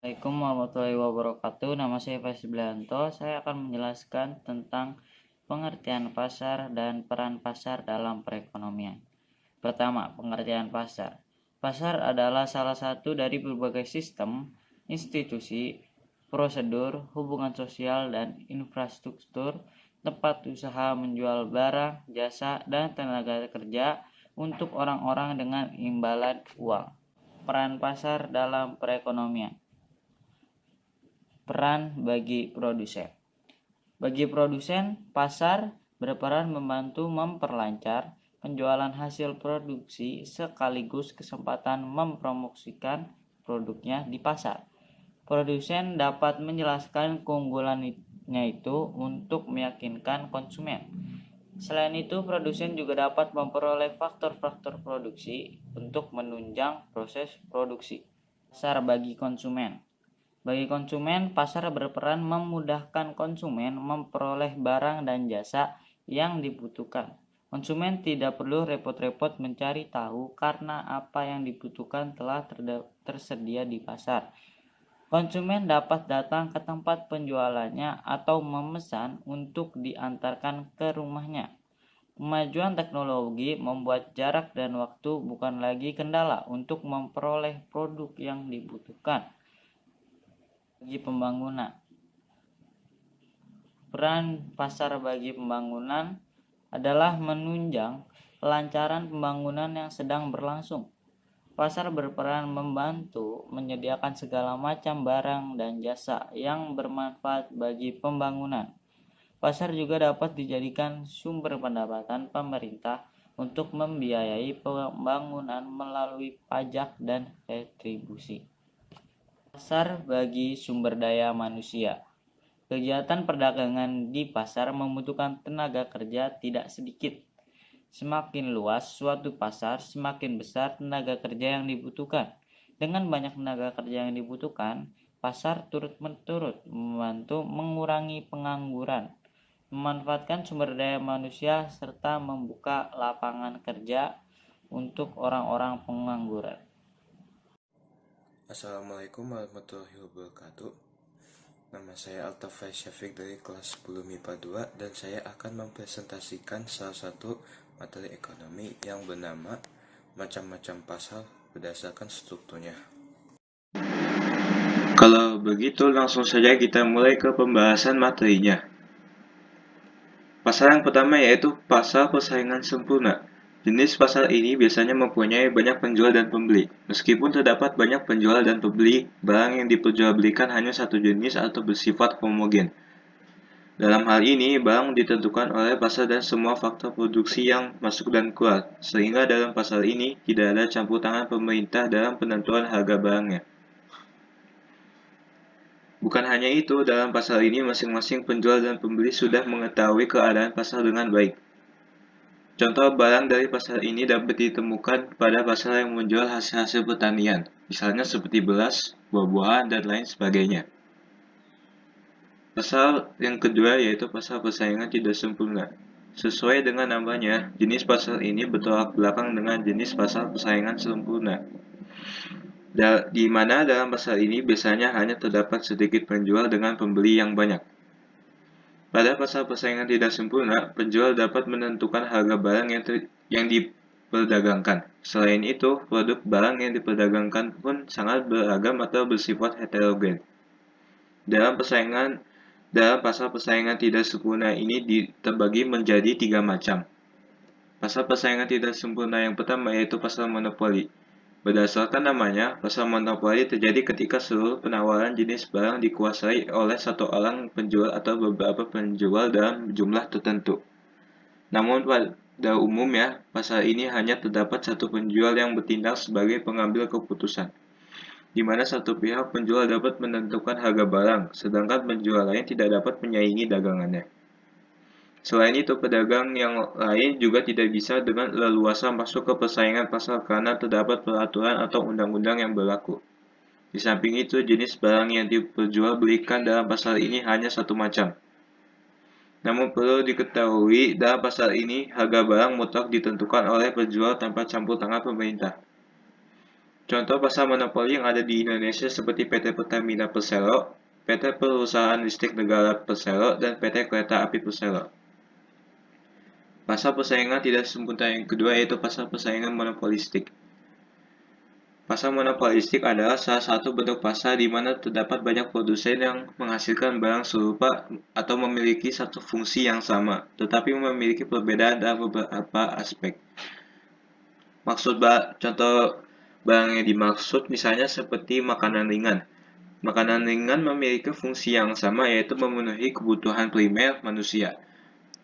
Assalamualaikum warahmatullahi wabarakatuh. Nama saya Faiz Saya akan menjelaskan tentang pengertian pasar dan peran pasar dalam perekonomian. Pertama, pengertian pasar. Pasar adalah salah satu dari berbagai sistem, institusi, prosedur, hubungan sosial, dan infrastruktur tempat usaha menjual barang, jasa, dan tenaga kerja untuk orang-orang dengan imbalan uang. Peran pasar dalam perekonomian. Peran bagi produsen. Bagi produsen, pasar berperan membantu memperlancar penjualan hasil produksi sekaligus kesempatan mempromosikan produknya di pasar. Produsen dapat menjelaskan keunggulannya itu untuk meyakinkan konsumen. Selain itu, produsen juga dapat memperoleh faktor-faktor produksi untuk menunjang proses produksi. Pasar bagi konsumen. Bagi konsumen, pasar berperan memudahkan konsumen memperoleh barang dan jasa yang dibutuhkan. Konsumen tidak perlu repot-repot mencari tahu karena apa yang dibutuhkan telah tersedia di pasar. Konsumen dapat datang ke tempat penjualannya atau memesan untuk diantarkan ke rumahnya. Kemajuan teknologi membuat jarak dan waktu bukan lagi kendala untuk memperoleh produk yang dibutuhkan. Bagi pembangunan. Peran pasar bagi pembangunan adalah menunjang kelancaran pembangunan yang sedang berlangsung. Pasar berperan membantu menyediakan segala macam barang dan jasa yang bermanfaat bagi pembangunan. Pasar juga dapat dijadikan sumber pendapatan pemerintah untuk membiayai pembangunan melalui pajak dan retribusi. Pasar bagi sumber daya manusia. Kegiatan perdagangan di pasar membutuhkan tenaga kerja tidak sedikit. Semakin luas suatu pasar, semakin besar tenaga kerja yang dibutuhkan. Dengan banyak tenaga kerja yang dibutuhkan, pasar turut-menurut membantu mengurangi pengangguran, memanfaatkan sumber daya manusia, serta membuka lapangan kerja untuk orang-orang pengangguran. Assalamualaikum warahmatullahi wabarakatuh. Nama saya Altafai Syafiq dari kelas 10 MIPA 2 dan saya akan mempresentasikan salah satu materi ekonomi yang bernama macam-macam pasar berdasarkan strukturnya. Kalau begitu langsung saja kita mulai ke pembahasan materinya. Pasar yang pertama yaitu pasar persaingan sempurna. Jenis pasar ini biasanya mempunyai banyak penjual dan pembeli. Meskipun terdapat banyak penjual dan pembeli, barang yang diperjualbelikan hanya satu jenis atau bersifat homogen. Dalam hal ini, barang ditentukan oleh pasar dan semua faktor produksi yang masuk dan keluar, sehingga dalam pasar ini tidak ada campur tangan pemerintah dalam penentuan harga barangnya. Bukan hanya itu, dalam pasar ini masing-masing penjual dan pembeli sudah mengetahui keadaan pasar dengan baik. Contoh barang dari pasar ini dapat ditemukan pada pasar yang menjual hasil-hasil pertanian, misalnya seperti beras, buah-buahan, dan lain sebagainya. Pasar yang kedua yaitu pasar persaingan tidak sempurna. Sesuai dengan namanya, jenis pasar ini bertolak belakang dengan jenis pasar persaingan sempurna. Di mana dalam pasar ini biasanya hanya terdapat sedikit penjual dengan pembeli yang banyak. Pada pasar persaingan tidak sempurna, penjual dapat menentukan harga barang yang diperdagangkan. Selain itu, produk barang yang diperdagangkan pun sangat beragam atau bersifat heterogen. Dalam pasar persaingan tidak sempurna ini terbagi menjadi 3 macam. Pasar persaingan tidak sempurna yang pertama yaitu pasar monopoli. Berdasarkan namanya, pasar monopoli terjadi ketika seluruh penawaran jenis barang dikuasai oleh satu orang penjual atau beberapa penjual dalam jumlah tertentu. Namun pada umumnya, pasar ini hanya terdapat satu penjual yang bertindak sebagai pengambil keputusan, di mana satu pihak penjual dapat menentukan harga barang, sedangkan penjual lain tidak dapat menyaingi dagangannya. Selain itu, pedagang yang lain juga tidak bisa dengan leluasa masuk ke persaingan pasar karena terdapat peraturan atau undang-undang yang berlaku. Di samping itu, jenis barang yang diperjualbelikan dalam pasar ini hanya satu macam. Namun perlu diketahui, dalam pasar ini, harga barang mutlak ditentukan oleh penjual tanpa campur tangan pemerintah. Contoh pasar monopoli yang ada di Indonesia seperti PT Pertamina Persero, PT Perusahaan Listrik Negara Persero, dan PT Kereta Api Persero. Pasar persaingan tidak sempurna yang kedua yaitu pasar persaingan monopolistik. Pasar monopolistik adalah salah satu bentuk pasar di mana terdapat banyak produsen yang menghasilkan barang serupa atau memiliki satu fungsi yang sama, tetapi memiliki perbedaan dalam beberapa aspek. Contoh barang yang dimaksud misalnya seperti makanan ringan. Makanan ringan memiliki fungsi yang sama yaitu memenuhi kebutuhan primer manusia.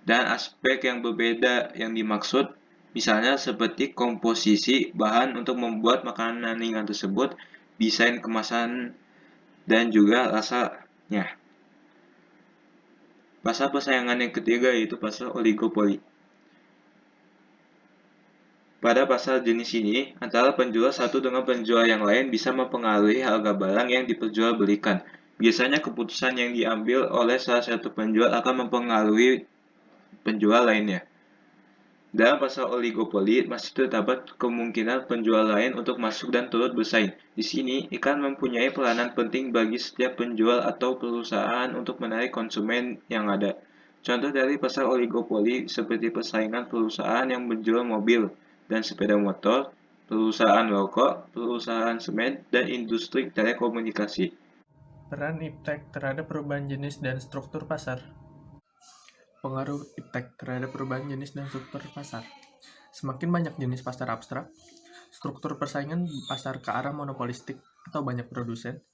Dan aspek yang berbeda yang dimaksud misalnya seperti komposisi bahan untuk membuat makanan ringan tersebut, desain kemasan, dan juga rasanya. Pasar persaingan yang ketiga yaitu pasar oligopoli. Pada pasar jenis ini, antara penjual satu dengan penjual yang lain bisa mempengaruhi harga barang yang diperjualbelikan. Biasanya keputusan yang diambil oleh salah satu penjual akan mempengaruhi penjual lainnya. Dalam pasar oligopoli, masih terdapat kemungkinan penjual lain untuk masuk dan turut bersaing. Di sini, iklan mempunyai peranan penting bagi setiap penjual atau perusahaan untuk menarik konsumen yang ada. Contoh dari pasar oligopoli seperti persaingan perusahaan yang menjual mobil dan sepeda motor, perusahaan rokok, perusahaan semen, dan industri telekomunikasi. Peran iptek terhadap perubahan jenis dan struktur pasar. Pengaruh iptek terhadap perubahan jenis dan struktur pasar. Semakin banyak jenis pasar abstrak, struktur persaingan pasar ke arah monopolistik atau banyak produsen,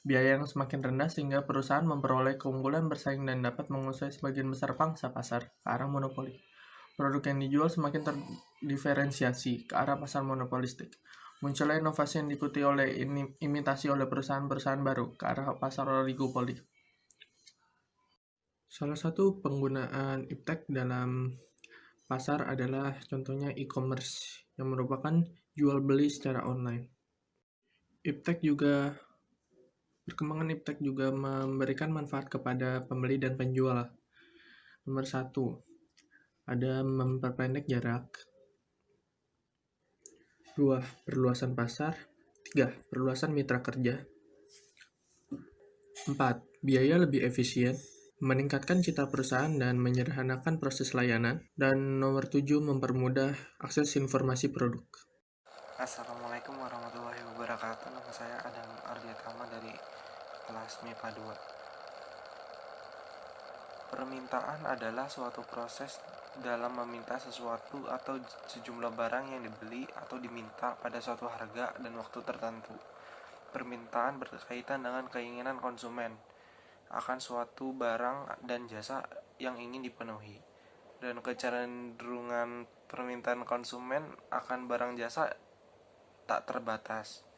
biaya yang semakin rendah sehingga perusahaan memperoleh keunggulan bersaing dan dapat menguasai sebagian besar pangsa pasar ke arah monopoli. Produk yang dijual semakin terdiferensiasi ke arah pasar monopolistik. Munculnya inovasi yang diikuti oleh imitasi oleh perusahaan-perusahaan baru ke arah pasar oligopoli. Salah satu penggunaan iptek dalam pasar adalah contohnya e-commerce yang merupakan jual beli secara online. Perkembangan iptek juga memberikan manfaat kepada pembeli dan penjual. Nomor 1, ada memperpendek jarak. 2, perluasan pasar. 3, perluasan mitra kerja. 4, biaya lebih efisien, meningkatkan citra perusahaan dan menyederhanakan proses layanan. Dan nomor 7, mempermudah akses informasi produk. Assalamualaikum warahmatullahi wabarakatuh. Nama saya Adam Ardiatama dari kelas MIPA 2. Permintaan adalah suatu proses dalam meminta sesuatu atau sejumlah barang yang dibeli atau diminta pada suatu harga dan waktu tertentu. Permintaan berkaitan dengan keinginan konsumen akan suatu barang dan jasa yang ingin dipenuhi, dan kecenderungan permintaan konsumen akan barang jasa tak terbatas.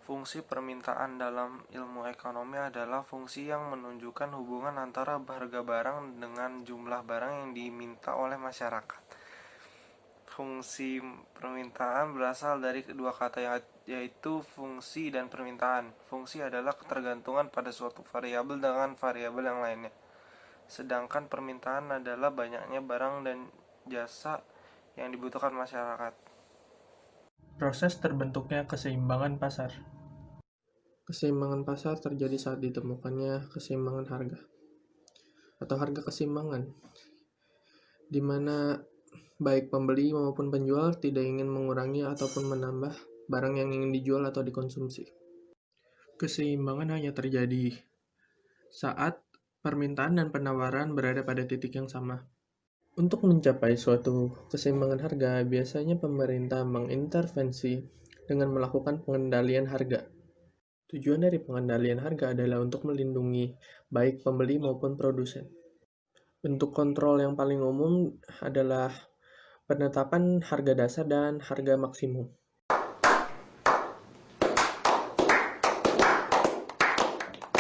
Fungsi permintaan dalam ilmu ekonomi adalah fungsi yang menunjukkan hubungan antara harga barang dengan jumlah barang yang diminta oleh masyarakat. Fungsi permintaan berasal dari kedua kata yaitu fungsi dan permintaan. Fungsi adalah ketergantungan pada suatu variabel dengan variabel yang lainnya. Sedangkan permintaan adalah banyaknya barang dan jasa yang dibutuhkan masyarakat. Proses terbentuknya keseimbangan pasar. Keseimbangan pasar terjadi saat ditemukannya keseimbangan harga atau harga keseimbangan, di mana baik pembeli maupun penjual tidak ingin mengurangi ataupun menambah barang yang ingin dijual atau dikonsumsi. Keseimbangan hanya terjadi saat permintaan dan penawaran berada pada titik yang sama. Untuk mencapai suatu keseimbangan harga, biasanya pemerintah mengintervensi dengan melakukan pengendalian harga. Tujuan dari pengendalian harga adalah untuk melindungi baik pembeli maupun produsen. Bentuk kontrol yang paling umum adalah penetapan harga dasar dan harga maksimum.